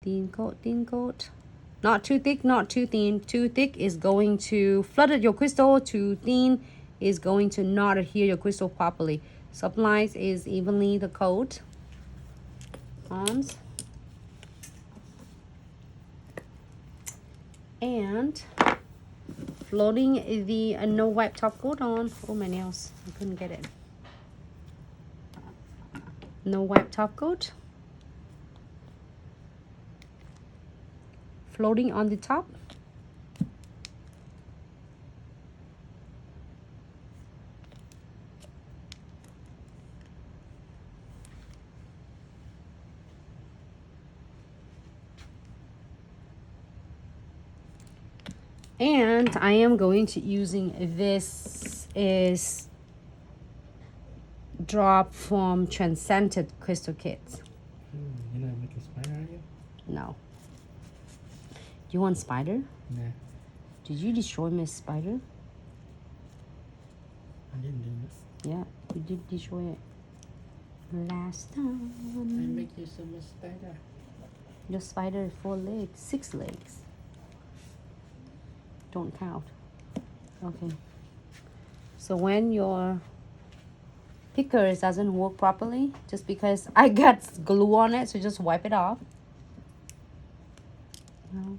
Thin coat, thin coat. Not too thick, not too thin. Too thick is going to flutter your crystal. Too thin is going to not adhere your crystal properly. So applies is evenly the coat. Arms. And floating the no wipe top coat on. Oh, my nails. I couldn't get it. No wipe top coat. Floating on the top. And I am going to using this is drop from Transcended Crystal Kits. You're not making spider, are you? No. You want spider? Nah. Did you destroy Miss Spider? I didn't do it. Yeah, you did destroy it last time. I make you some spider. Your spider is 4 legs, 6 legs. Don't count. Okay. So when your picker doesn't work properly, just because I got glue on it, so just wipe it off. No.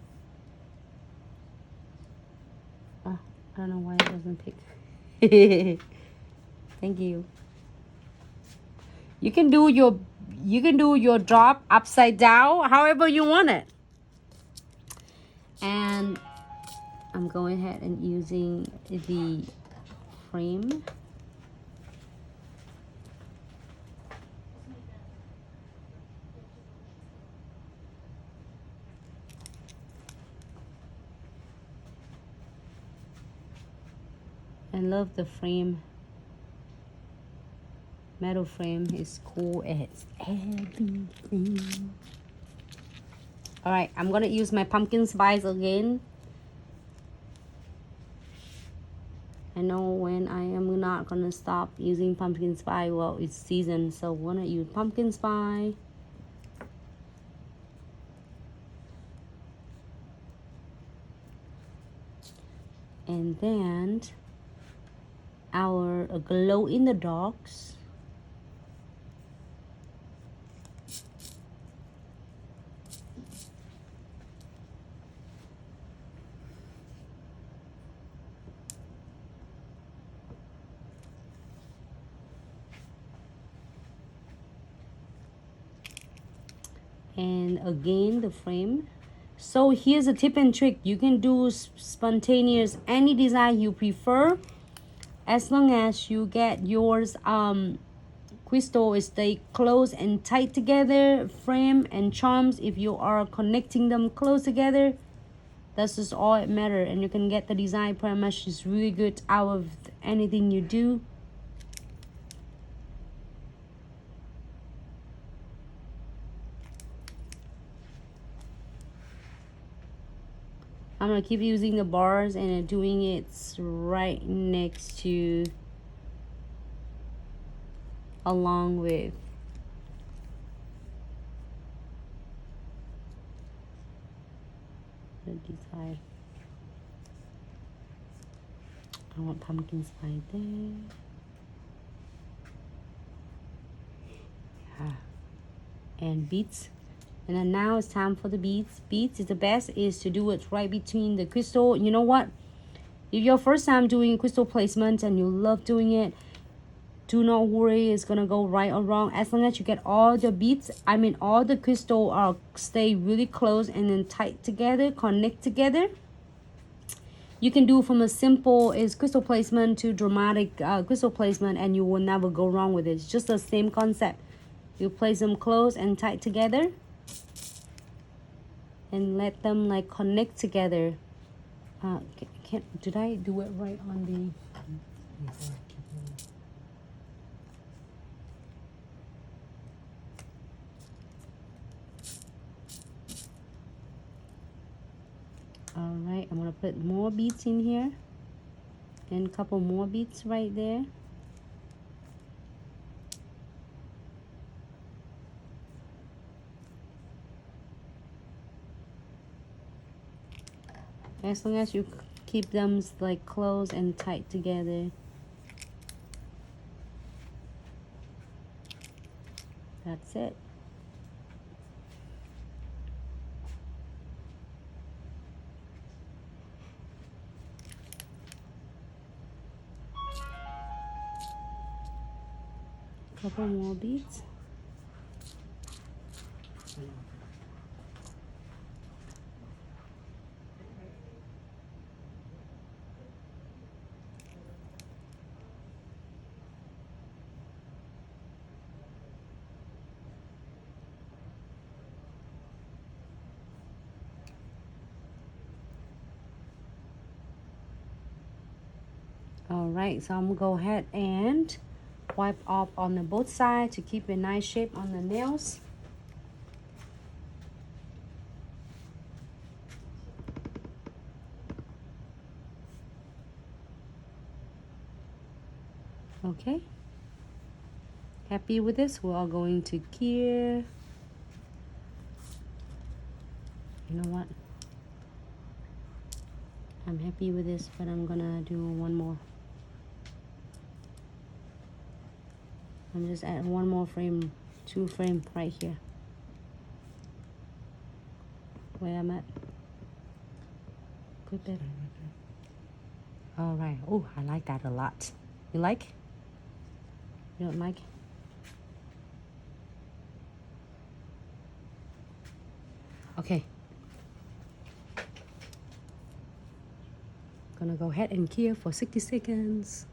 I don't know why it doesn't pick. Thank you. You can do your drop upside down, however you want it. And I'm going ahead and using the frame. I love the frame. Metal frame is cool. It's everything. Alright, I'm gonna use my pumpkin spice again. I know when I am not gonna stop using pumpkin spice. Well, it's season, so I'm gonna use pumpkin spice. And then our glow in the darks. And again the frame. So here's a tip and trick. You can do spontaneous any design you prefer, as long as you get yours crystal stay close and tight together. Frame and charms, if you are connecting them close together, that's just all it matters. And you can get the design pretty much is really good out of anything you do. I'm gonna keep using the bars and doing it right next to along with the design. I want pumpkin spice there. Yeah. And beads. And then now it's time for the beads. Beads is the best is to do it right between the crystal. You know what? If your first time doing crystal placement and you love doing it, do not worry, it's gonna go right or wrong. As long as you get all the beads, I mean all the crystal are stay really close and then tight together, connect together. You can do from a simple is crystal placement to dramatic crystal placement, and you will never go wrong with it. It's just the same concept. You place them close and tight together and let them like connect together. Did I do it right on the all right, I'm gonna put more beads in here and a couple more beads right there. As long as you keep them like close and tight together. That's it. Couple more beads. Alright, so I'm gonna go ahead and wipe off on the both sides to keep a nice shape on the nails. Okay. Happy with this? We're all going to here. You know what? I'm happy with this, but I'm gonna do one more. I'm just add one more frame, 2 frame right here. Where I'm at. Good bit. All right. Oh, I like that a lot. You like? You don't like? Okay. Gonna go ahead and cure for 60 seconds.